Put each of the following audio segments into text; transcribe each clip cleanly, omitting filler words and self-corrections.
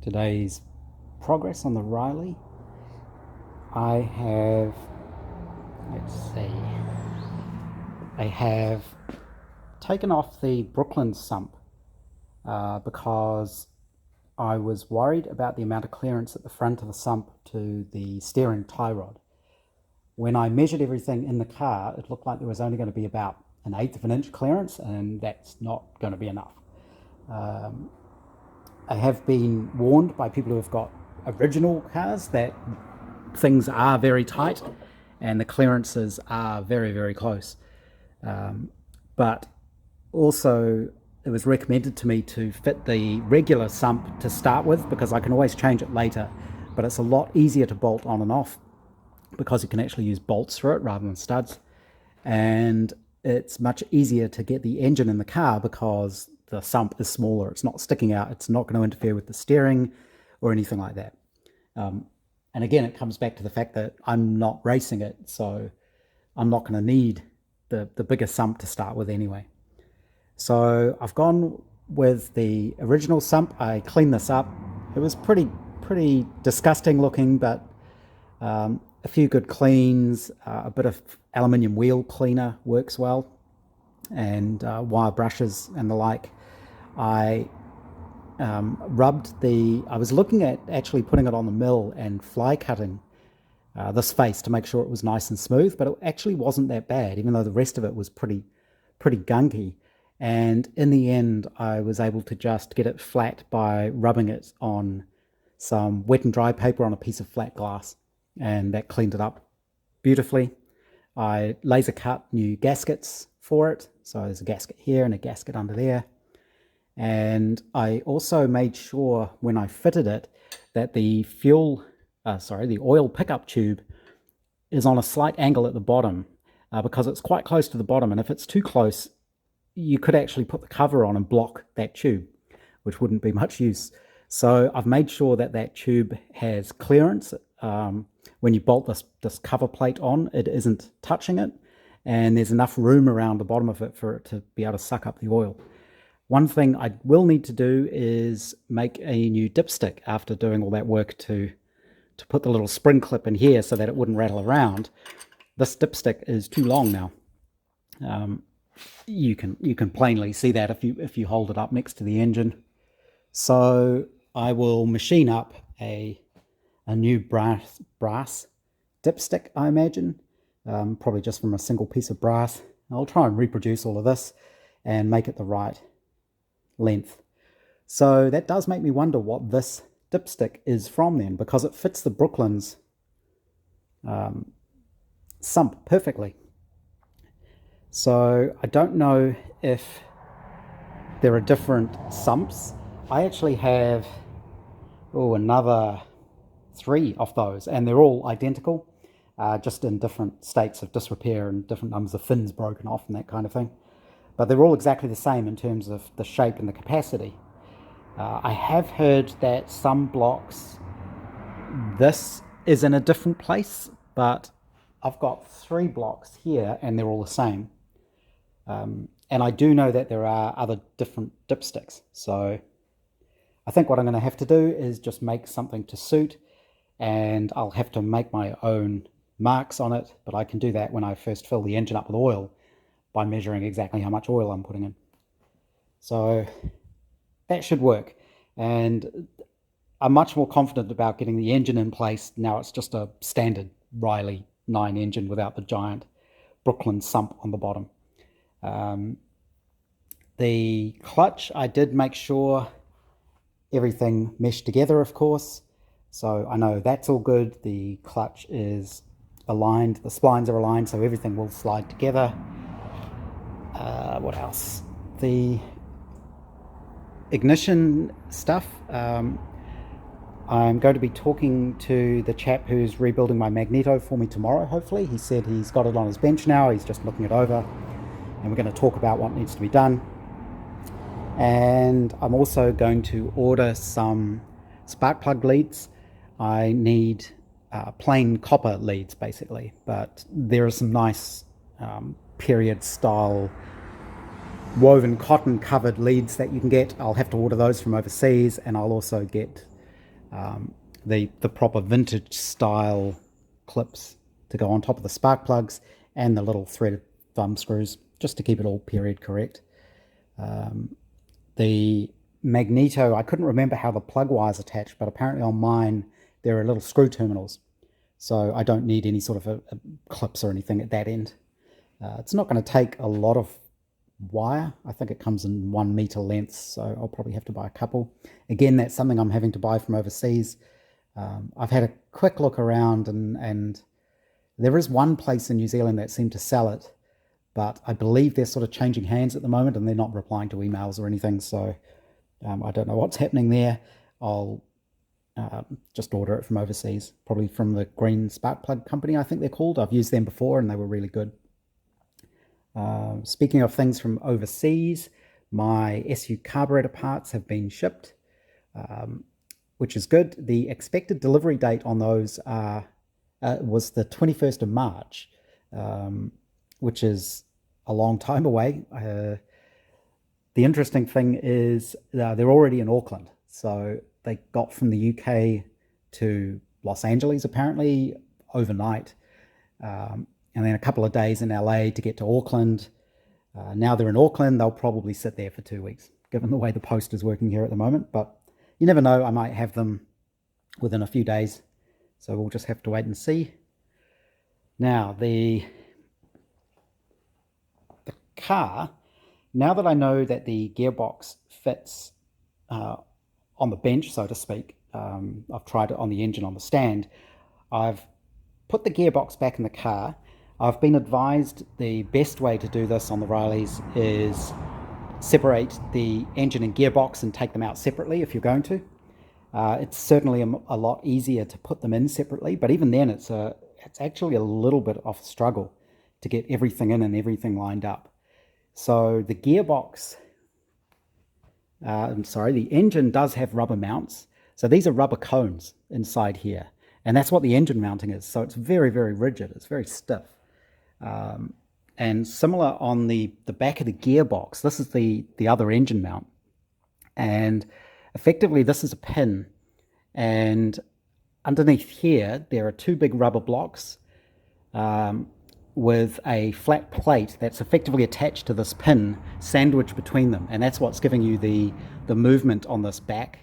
today's progress on the Riley. I have, let's see, I have taken off the Brooklyn sump because I was worried about the amount of clearance at the front of the sump to the steering tie rod. When I measured everything in the car, it looked like there was only going to be about 1/8 of an inch clearance, and that's not going to be enough. I have been warned by people who have got original cars that things are very tight and the clearances are very, very close. But also, it was recommended to me to fit the regular sump to start with because I can always change it later, but it's a lot easier to bolt on and off because you can actually use bolts through it rather than studs. And it's much easier to get the engine in the car because the sump is smaller. It's not sticking out. It's not going to interfere with the steering or anything like that. And again, it comes back to the fact that I'm not racing it, so I'm not going to need the bigger sump to start with anyway. So I've gone with the original sump. I cleaned this up. It was pretty disgusting looking, but a few good cleans, a bit of aluminium wheel cleaner works well, and wire brushes and the like. I I was looking at actually putting it on the mill and fly cutting this face to make sure it was nice and smooth, but it actually wasn't that bad, even though the rest of it was pretty gunky. And in the end, I was able to just get it flat by rubbing it on some wet and dry paper on a piece of flat glass, and that cleaned it up beautifully. I laser cut new gaskets for it, so there's a gasket here and a gasket under there. And I also made sure when I fitted it that the the oil pickup tube is on a slight angle at the bottom because it's quite close to the bottom, and if it's too close, you could actually put the cover on and block that tube, which wouldn't be much use. So I've made sure that that tube has clearance. When you bolt this cover plate on, it isn't touching it, and there's enough room around the bottom of it for it to be able to suck up the oil. One thing I will need to do is make a new dipstick after doing all that work to put the little spring clip in here so that it wouldn't rattle around. This dipstick is too long now. You can plainly see that if you hold it up next to the engine. So I will machine up a new brass dipstick, I imagine, probably just from a single piece of brass. I'll try and reproduce all of this and make it the right length. So that does make me wonder what this dipstick is from then, because it fits the Brooklyn's sump perfectly. So I don't know if there are different sumps. I actually have another 3 of those, and they're all identical, just in different states of disrepair and different numbers of fins broken off and that kind of thing. But they're all exactly the same in terms of the shape and the capacity. I have heard that some blocks, this is in a different place, but I've got 3 blocks here and they're all the same. And I do know that there are other different dipsticks. So I think what I'm going to have to do is just make something to suit, and I'll have to make my own marks on it, but I can do that when I first fill the engine up with oil by measuring exactly how much oil I'm putting in. So that should work. And I'm much more confident about getting the engine in place. Now it's just a standard Riley 9 engine without the giant Brooklyn sump on the bottom. The clutch, I did make sure everything meshed together, of course. So I know that's all good. The clutch is aligned, the splines are aligned, so everything will slide together. What else? The ignition stuff. I'm going to be talking to the chap who's rebuilding my magneto for me tomorrow, hopefully. He said he's got it on his bench now. He's just looking it over, and we're going to talk about what needs to be done. And I'm also going to order some spark plug leads. I need plain copper leads, basically, but there are some nice period style woven cotton covered leads that you can get. I'll have to order those from overseas, and I'll also get the proper vintage style clips to go on top of the spark plugs and the little threaded thumb screws just to keep it all period correct. The magneto, I couldn't remember how the plug wires attach, but apparently on mine there are little screw terminals, so I don't need any sort of clips or anything at that end. It's not going to take a lot of wire. I think it comes in 1 meter lengths, so I'll probably have to buy a couple. Again, that's something I'm having to buy from overseas. I've had a quick look around, and there is one place in New Zealand that seemed to sell it, but I believe they're sort of changing hands at the moment and they're not replying to emails or anything, so I don't know what's happening there. I'll just order it from overseas, probably from the Green Spark Plug Company, I think they're called. I've used them before and they were really good. Speaking of things from overseas, my SU carburetor parts have been shipped, which is good. The expected delivery date on those was the 21st of March, which is a long time away. The interesting thing is they're already in Auckland, so they got from the UK to Los Angeles apparently overnight, and then a couple of days in LA to get to Auckland. Now they're in Auckland, they'll probably sit there for 2 weeks, given the way the post is working here at the moment, but you never know, I might have them within a few days, so we'll just have to wait and see. Now, the car, now that I know that the gearbox fits on the bench, so to speak, I've tried it on the engine on the stand, I've put the gearbox back in the car. I've been advised the best way to do this on the Rileys is separate the engine and gearbox and take them out separately if you're going to. It's certainly a lot easier to put them in separately, but even then it's actually a little bit of a struggle to get everything in and everything lined up. So the gearbox, the engine does have rubber mounts. So these are rubber cones inside here, and that's what the engine mounting is. So it's very, very rigid. It's very stiff. And similar on the back of the gearbox, this is the other engine mount. And effectively this is a pin, and underneath here there are two big rubber blocks with a flat plate that's effectively attached to this pin sandwiched between them, and that's what's giving you the movement on this back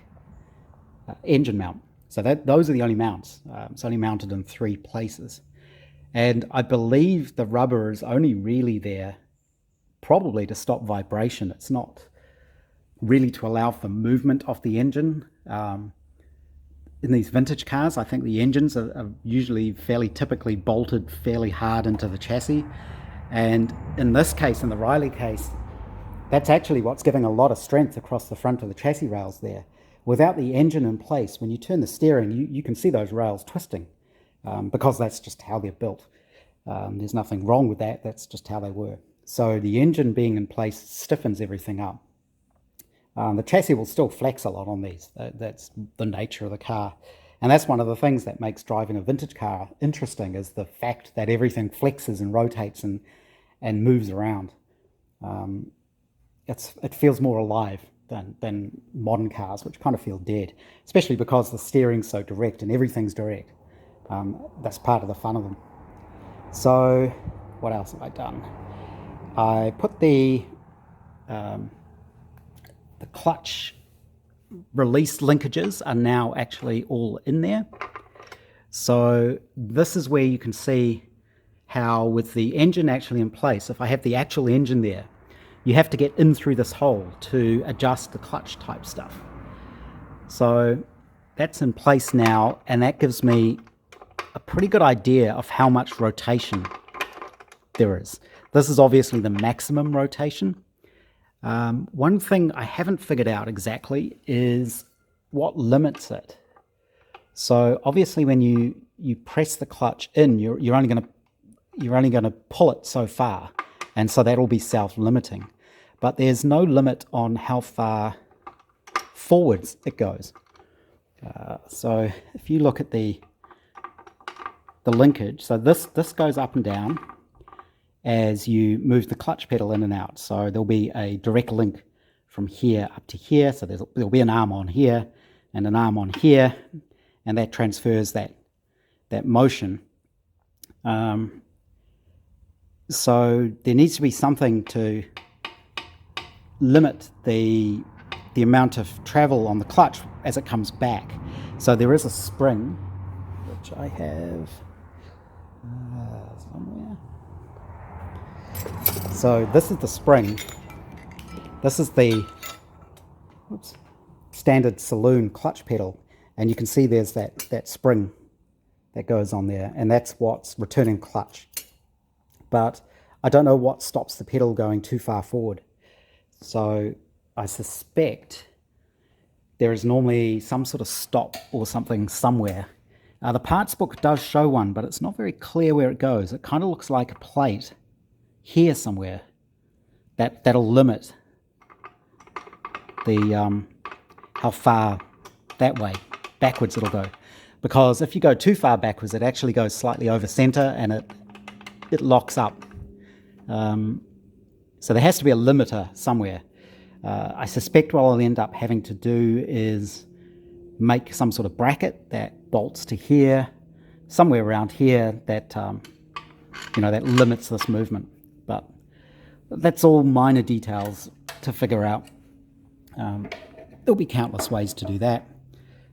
engine mount. So those are the only mounts. It's only mounted in 3 places, and I believe the rubber is only really there probably to stop vibration. It's not really to allow for movement of the engine. In these vintage cars, I think the engines are usually fairly typically bolted fairly hard into the chassis, and in this case, in the Riley case, that's actually what's giving a lot of strength across the front of the chassis rails there. Without the engine in place, when you turn the steering, you can see those rails twisting, because that's just how they're built. There's nothing wrong with that, that's just how they were. So the engine being in place stiffens everything up. The chassis will still flex a lot on these. That's the nature of the car. And that's one of the things that makes driving a vintage car interesting, is the fact that everything flexes and rotates and moves around. It feels more alive than modern cars, which kind of feel dead, especially because the steering's so direct and everything's direct. That's part of the fun of them. So what else have I done? I put the clutch release linkages are now actually all in there. So this is where you can see how, with the engine actually in place, if I have the actual engine there, you have to get in through this hole to adjust the clutch type stuff. So that's in place now, and that gives me a pretty good idea of how much rotation there is. This is obviously the maximum rotation. One thing I haven't figured out exactly is what limits it. So obviously when you press the clutch in, you're only going to pull it so far, and so that'll be self-limiting. But there's no limit on how far forwards it goes. So if you look at the linkage, so this goes up and down as you move the clutch pedal in and out. So there'll be a direct link from here up to here. So there'll be an arm on here and an arm on here. and that transfers that motion. So there needs to be something to limit the amount of travel on the clutch as it comes back. So there is a spring, which I have somewhere. So this is the spring. This is the standard saloon clutch pedal, and you can see there's that spring that goes on there, and that's what's returning clutch. But I don't know what stops the pedal going too far forward. So I suspect there is normally some sort of stop or something somewhere. The parts book does show one, but it's not very clear where it goes. It kind of looks like a plate here somewhere that'll limit the how far that way backwards it'll go. Because if you go too far backwards, it actually goes slightly over center and it locks up. So there has to be a limiter somewhere. I suspect what I'll end up having to do is make some sort of bracket that bolts to here, somewhere around here, that that limits this movement. But that's all minor details to figure out. There'll be countless ways to do that.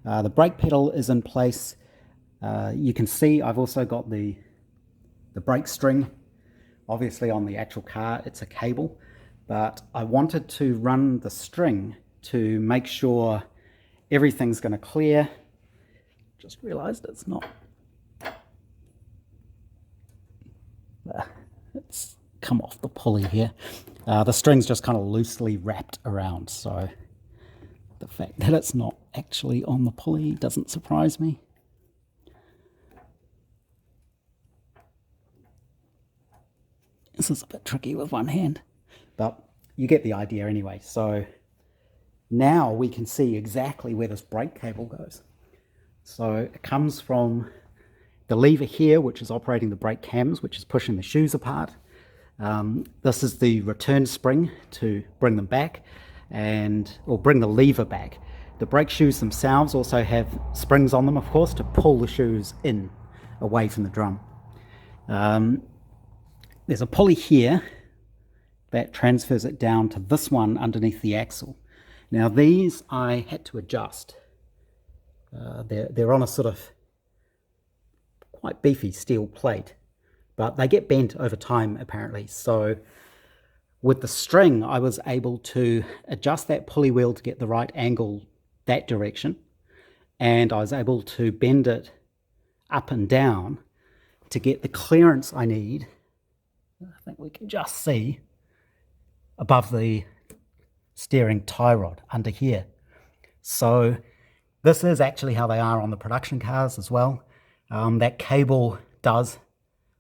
The brake pedal is in place. You can see I've also got the brake string. Obviously on the actual car it's a cable, but I wanted to run the string to make sure everything's going to clear. Just realized it's not. It's come off the pulley here. The string's just kind of loosely wrapped around, so the fact that it's not actually on the pulley doesn't surprise me. This is a bit tricky with one hand, but you get the idea anyway. So now we can see exactly where this brake cable goes. So it comes from the lever here, which is operating the brake cams, which is pushing the shoes apart. This is the return spring to bring them back, or bring the lever back. The brake shoes themselves also have springs on them, of course, to pull the shoes in away from the drum. There's a pulley here that transfers it down to this one underneath the axle. Now these I had to adjust. They're on a sort of quite beefy steel plate, but they get bent over time apparently. So with the string I was able to adjust that pulley wheel to get the right angle that direction, and I was able to bend it up and down to get the clearance I need. I think we can just see above the steering tie rod under here. So this is actually how they are on the production cars as well. That cable does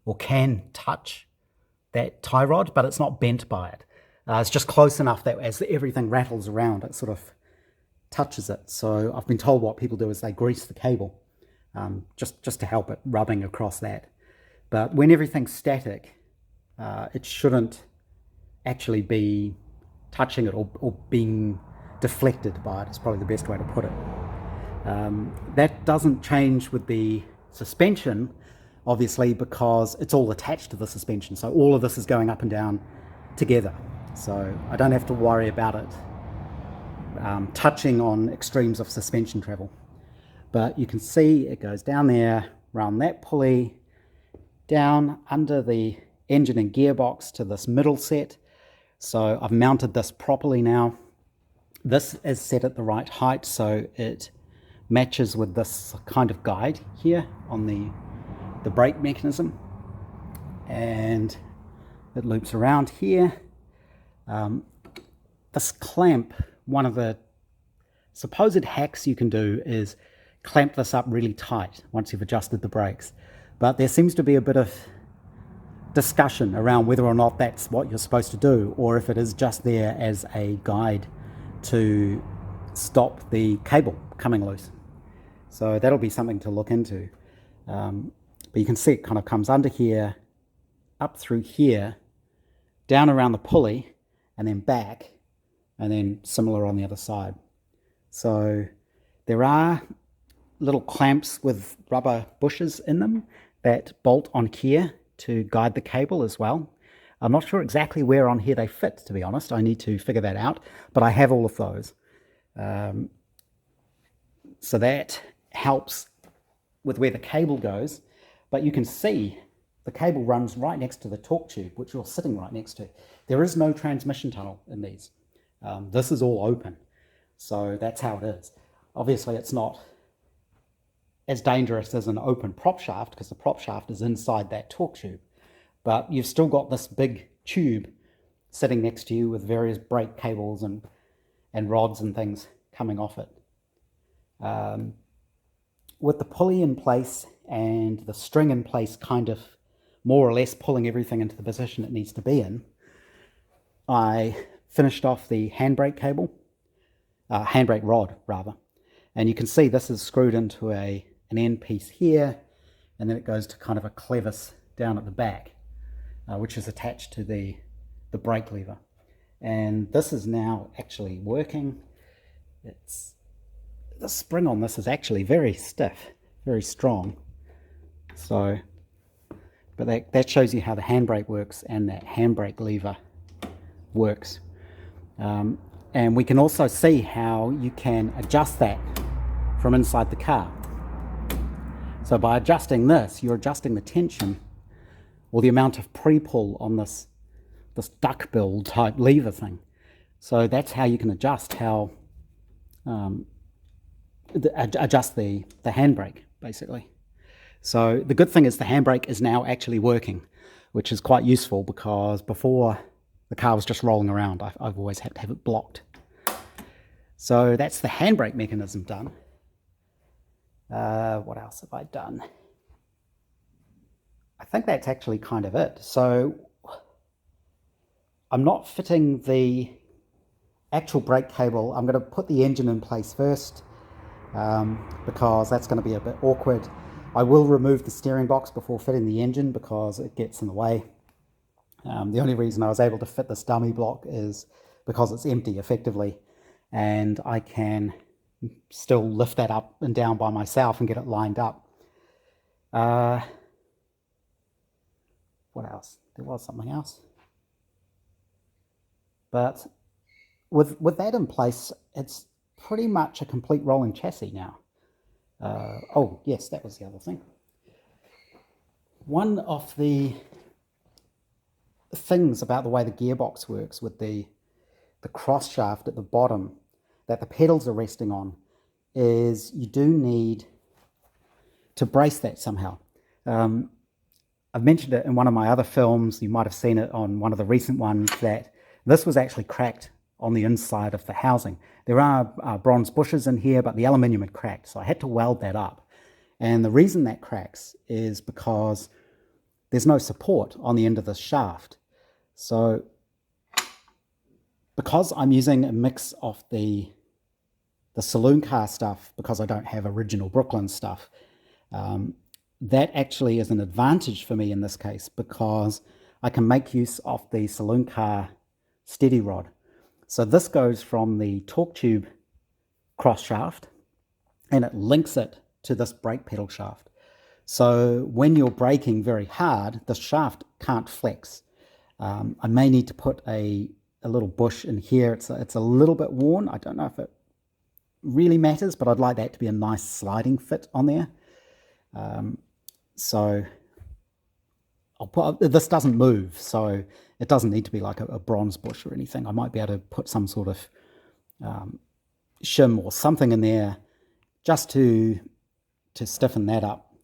or can touch that tie rod, but it's not bent by it. It's just close enough that as everything rattles around, it sort of touches it. So I've been told what people do is they grease the cable just to help it rubbing across that. But when everything's static, it shouldn't actually be touching it or being deflected by it. Is probably the best way to put it. That doesn't change with the suspension, obviously, because it's all attached to the suspension. So all of this is going up and down together. So I don't have to worry about it touching on extremes of suspension travel. But you can see it goes down there, around that pulley, down under the engine and gearbox to this middle set. So I've mounted this properly now. This is set at the right height, so it matches with this kind of guide here on the brake mechanism, and it loops around here. This clamp, one of the supposed hacks you can do is clamp this up really tight once you've adjusted the brakes, but there seems to be a bit of discussion around whether or not that's what you're supposed to do, or if it is just there as a guide to stop the cable coming loose. So that'll be something to look into. But you can see it kind of comes under here, up through here, down around the pulley, and then back, and then similar on the other side. So there are little clamps with rubber bushes in them that bolt on here to guide the cable as well. I'm not sure exactly where on here they fit, to be honest. I need to figure that out, but I have all of those. So that helps with where the cable goes, but you can see the cable runs right next to the torque tube, which you're sitting right next to. There is no transmission tunnel in these. This is all open, so that's how it is. Obviously, it's not as dangerous as an open prop shaft because the prop shaft is inside that torque tube, but you've still got this big tube sitting next to you with various brake cables and rods and things coming off it. With the pulley in place and the string in place, kind of more or less pulling everything into the position it needs to be in, I finished off the handbrake cable, handbrake rod rather, and you can see this is screwed into an end piece here, and then it goes to kind of a clevis down at the back, which is attached to the brake lever. And this is now actually working. The spring on this is actually very stiff, very strong. So, but that shows you how the handbrake works and that handbrake lever works. And we can also see how you can adjust that from inside the car. So by adjusting this, you're adjusting the tension or the amount of pre-pull on this duckbill type lever thing. So that's how you can adjust adjust the handbrake, basically. So the good thing is the handbrake is now actually working, which is quite useful because before the car was just rolling around. I've always had to have it blocked. So that's the handbrake mechanism done. What else have I done? I think that's actually kind of it. So I'm not fitting the actual brake cable. I'm going to put the engine in place first because that's going to be a bit awkward. I will remove the steering box before fitting the engine because it gets in the way. The only reason I was able to fit this dummy block is because it's empty effectively, and I can still lift that up and down by myself and get it lined up. What else? There was something else. But with that in place, it's pretty much a complete rolling chassis now. Oh, yes, that was the other thing. One of the things about the way the gearbox works with the cross shaft at the bottom that the pedals are resting on is you do need to brace that somehow. I've mentioned it in one of my other films. You might have seen it on one of the recent ones that this was actually cracked on the inside of the housing. There are bronze bushes in here, but the aluminium had cracked, so I had to weld that up. And the reason that cracks is because there's no support on the end of the shaft. So because I'm using a mix of the saloon car stuff, because I don't have original Brooklyn stuff, that actually is an advantage for me in this case because I can make use of the saloon car steady rod. So this goes from the torque tube cross shaft and it links it to this brake pedal shaft. So when you're braking very hard, the shaft can't flex. I may need to put a little bush in here. It's a little bit worn. I don't know if it really matters, but I'd like that to be a nice sliding fit on there. So I'll put, this doesn't move, so it doesn't need to be like a bronze bush or anything. I might be able to put some sort of shim or something in there just to stiffen that up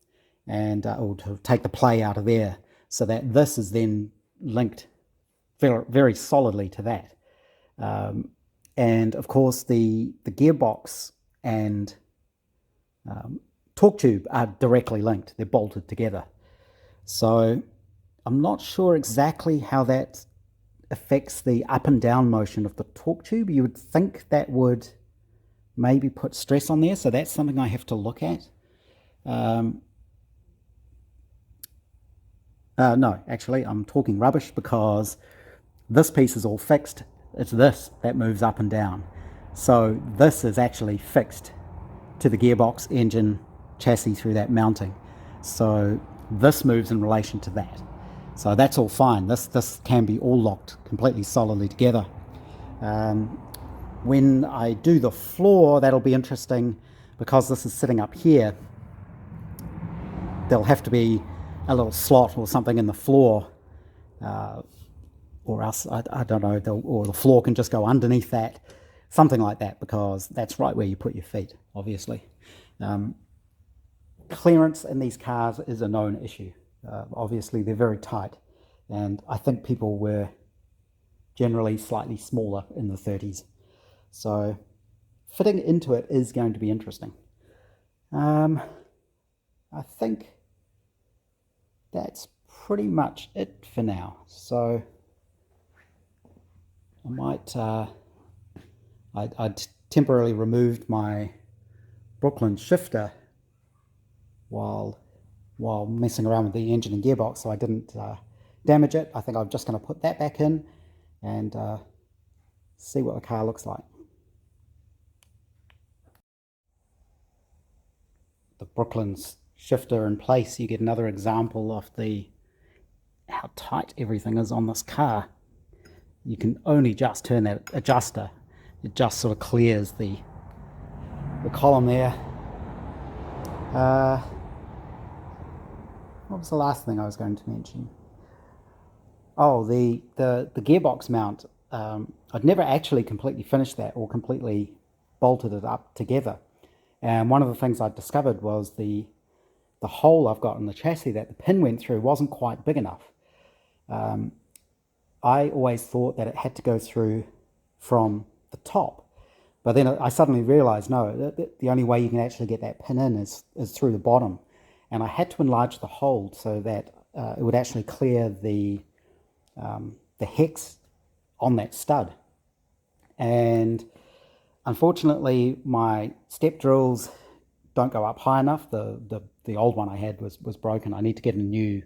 and or to take the play out of there so that this is then linked very, very solidly to that. And of course the gearbox and torque tube are directly linked. They're bolted together. So I'm not sure exactly how that affects the up and down motion of the torque tube. You would think that would maybe put stress on there, so that's something I have to look at. No, actually, I'm talking rubbish because this piece is all fixed. It's this that moves up and down. So this is actually fixed to the gearbox, engine, chassis through that mounting. So this moves in relation to that. So that's all fine. This can be all locked completely solidly together. When I do the floor, that'll be interesting because this is sitting up here. There'll have to be a little slot or something in the floor, or else, I don't know, or the floor can just go underneath that, something like that, because that's right where you put your feet, obviously. Clearance in these cars is a known issue. Obviously, they're very tight, and I think people were generally slightly smaller in the 30s. So fitting into it is going to be interesting. I think that's pretty much it for now. So I might, I'd temporarily removed my Brooklyn shifter while messing around with the engine and gearbox, so I didn't damage it. I think I'm just going to put that back in and see what the car looks like. The Brooklyn's shifter in place, you get another example of how tight everything is on this car. You can only just turn that adjuster. It just sort of clears the column there. What was the last thing I was going to mention? Oh, the gearbox mount. I'd never actually completely finished that or completely bolted it up together. And one of the things I discovered was the hole I've got in the chassis that the pin went through wasn't quite big enough. I always thought that it had to go through from the top, but then I suddenly realized, no, the only way you can actually get that pin in is through the bottom. And I had to enlarge the hole so that it would actually clear the hex on that stud. And unfortunately, my step drills don't go up high enough. The old one I had was broken. I need to get a new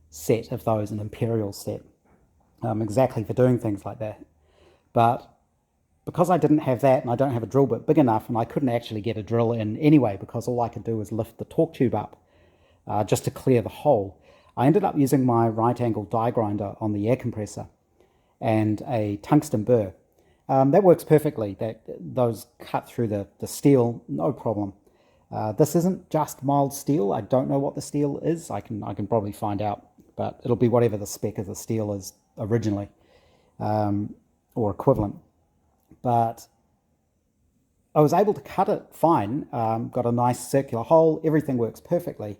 set of those, an Imperial set, exactly for doing things like that. But because I didn't have that and I don't have a drill bit big enough, and I couldn't actually get a drill in anyway because all I could do was lift the torque tube up just to clear the hole, I ended up using my right angle die grinder on the air compressor and a tungsten burr. That works perfectly. Those cut through the steel, no problem. This isn't just mild steel. I don't know what the steel is. I can probably find out, but it'll be whatever the spec of the steel is originally, or equivalent. But I was able to cut it fine. Got a nice circular hole. Everything works perfectly.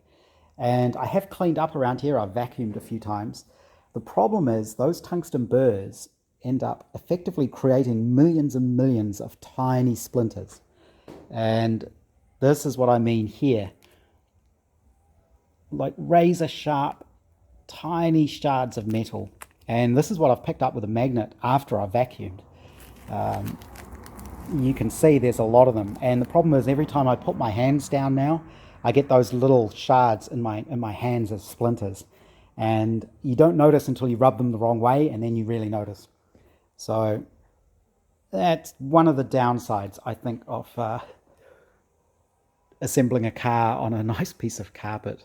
And I have cleaned up around here. I've vacuumed a few times. The problem is those tungsten burrs end up effectively creating millions and millions of tiny splinters. And this is what I mean here. Like razor sharp, tiny shards of metal. And this is what I've picked up with a magnet after I vacuumed. You can see there's a lot of them. And the problem is every time I put my hands down now, I get those little shards in my hands as splinters. And you don't notice until you rub them the wrong way, and then you really notice. So that's one of the downsides, I think, of assembling a car on a nice piece of carpet.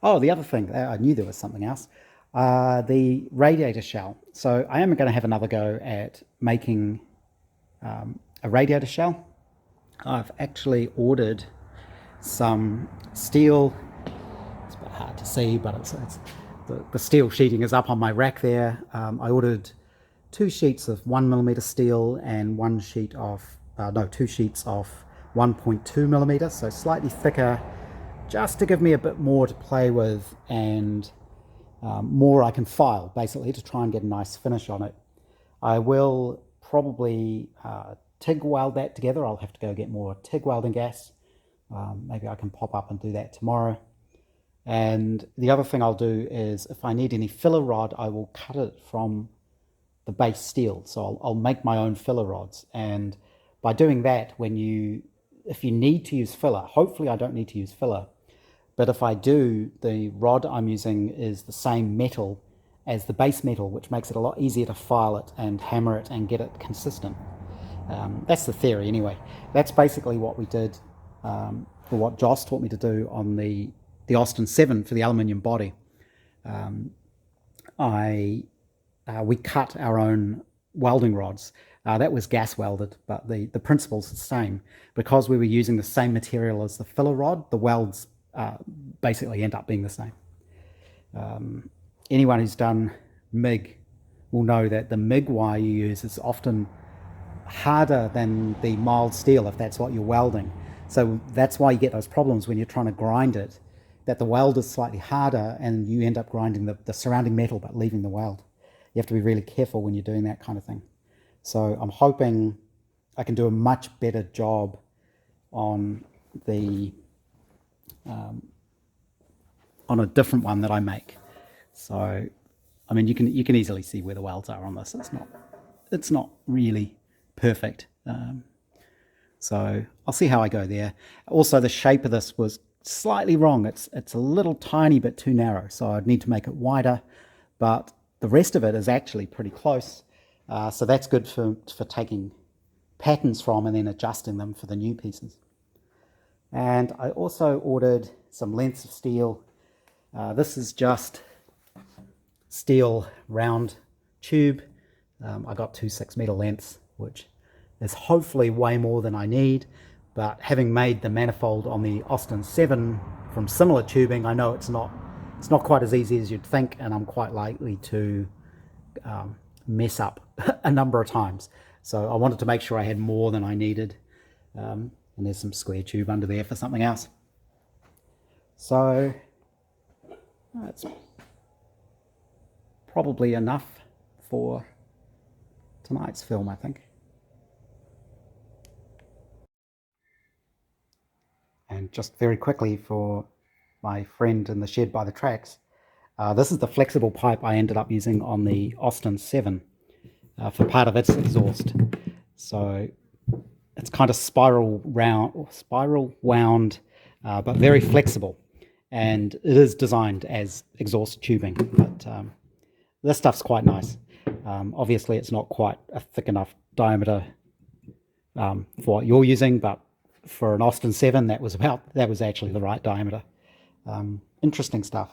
Oh, the other thing, I knew there was something else. The radiator shell. So I am going to have another go at making a radiator shell. I've actually ordered some steel. It's a bit hard to see, but it's the steel sheeting is up on my rack there. I ordered 2 sheets of 1mm steel and 2 sheets of 1.2mm, so slightly thicker, just to give me a bit more to play with and more I can file, basically, to try and get a nice finish on it. I will probably TIG weld that together. I'll have to go get more TIG welding gas. Maybe I can pop up and do that tomorrow. And the other thing I'll do is, if I need any filler rod, I will cut it from the base steel. So I'll make my own filler rods. And by doing that, if you need to use filler, hopefully I don't need to use filler. But if I do, the rod I'm using is the same metal as the base metal, which makes it a lot easier to file it and hammer it and get it consistent. That's the theory anyway. That's basically what we did or what Joss taught me to do on the Austin 7 for the aluminium body. We cut our own welding rods. That was gas welded, but the principle's the same. Because we were using the same material as the filler rod, the welds basically end up being the same. Anyone who's done MIG will know that the MIG wire you use is often harder than the mild steel if that's what you're welding. So that's why you get those problems when you're trying to grind it, that the weld is slightly harder and you end up grinding the surrounding metal but leaving the weld. You have to be really careful when you're doing that kind of thing. So I'm hoping I can do a much better job on the on a different one that I make. So I mean, you can easily see where the welds are on this. It's not really perfect. So I'll see how I go there. Also, the shape of this was slightly wrong. It's a little tiny bit too narrow, so I'd need to make it wider. But the rest of it is actually pretty close. So that's good for taking patterns from and then adjusting them for the new pieces. And I also ordered some lengths of steel. This is just steel round tube. I got 2 6-meter lengths, which is hopefully way more than I need. But having made the manifold on the Austin 7 from similar tubing, I know it's not quite as easy as you'd think, and I'm quite likely to mess up a number of times. So I wanted to make sure I had more than I needed. And there's some square tube under there for something else. So that's probably enough for tonight's film, I think. And just very quickly for my friend in the shed by the tracks, this is the flexible pipe I ended up using on the Austin 7 for part of its exhaust. So it's kind of spiral wound, but very flexible. And it is designed as exhaust tubing, but this stuff's quite nice. Obviously, it's not quite a thick enough diameter for what you're using, but for an Austin 7, that was actually the right diameter. Interesting stuff.